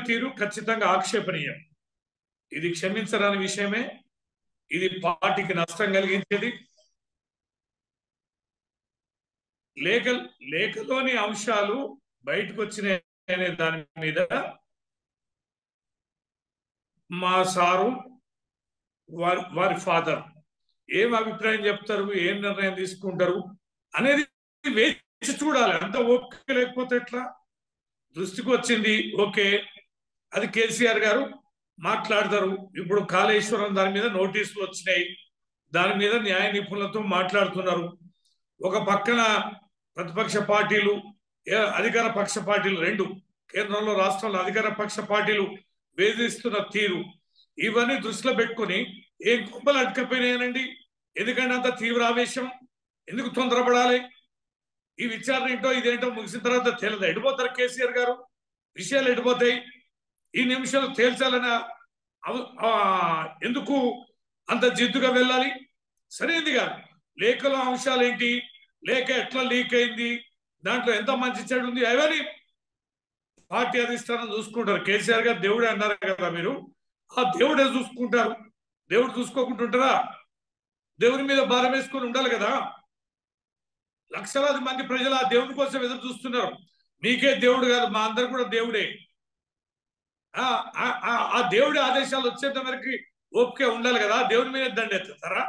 తీరు ఖచ్చితంగా ఆక్షేపణీయం. ఇది క్షమించరాని విషయమే. ఇది పార్టీకి నష్టం కలిగించేది. లేఖలోని అంశాలు బయటకు వచ్చినాయనే దాని మీద మా సారు వారి ఫాదర్ ఏం అభిప్రాయం చెప్తారు, ఏం నిర్ణయం తీసుకుంటారు అనేది వేచి చూడాలి. అంత ఓకే లేకపోతే ఎట్లా? దృష్టికి వచ్చింది, ఓకే, అది కేసీఆర్ గారు మాట్లాడతారు. ఇప్పుడు కాళేశ్వరం దాని మీద నోటీసులు వచ్చినాయి, దాని మీద న్యాయ నిపుణులతో మాట్లాడుతున్నారు. ఒక పక్కన ప్రతిపక్ష పార్టీలు, అధికార పక్ష పార్టీలు, రెండు కేంద్రంలో రాష్ట్రంలో అధికార పక్ష పార్టీలు వేధిస్తున్న తీరు, ఇవన్నీ దృష్టిలో పెట్టుకుని ఏం కుంపలు అడ్డుకపోయినాయనండి? ఎందుకంటే అంత తీవ్ర ఆవేశం, ఎందుకు తొందరపడాలి? ఈ విచారణ ఏంటో ఇదేంటో ముగిసిన తర్వాత తేలదు. ఎడిపోతారు కేసీఆర్ గారు, విషయాలు ఎడిపోతాయి. ఈ నిమిషాలు తేల్చాలని ఎందుకు అంత జిద్దుగా వెళ్ళాలి? సరైనది కాదు. లేఖలో అంశాలు ఏంటి, లేఖ ఎట్లా లీక్ అయింది, దాంట్లో ఎంత మంచి చెడు ఉంది, అవన్నీ పార్టీ అధిష్టానం చూసుకుంటారు. కేసీఆర్ గారు దేవుడే అన్నారు కదా మీరు, ఆ దేవుడే చూసుకుంటారు. దేవుడు చూసుకోకుంటుంటారా? దేవుని మీద భారం వేసుకొని ఉండాలి కదా. లక్షలాది మంది ప్రజలు ఆ దేవుడి కోసం ఎదురు చూస్తున్నారు. మీకే దేవుడు కాదు, మా అందరు కూడా దేవుడే. ఆ దేవుడి ఆదేశాలు వచ్చేంత వరకు ఓపిక ఉండాలి కదా. దేవుని మీద దండెత్తారా?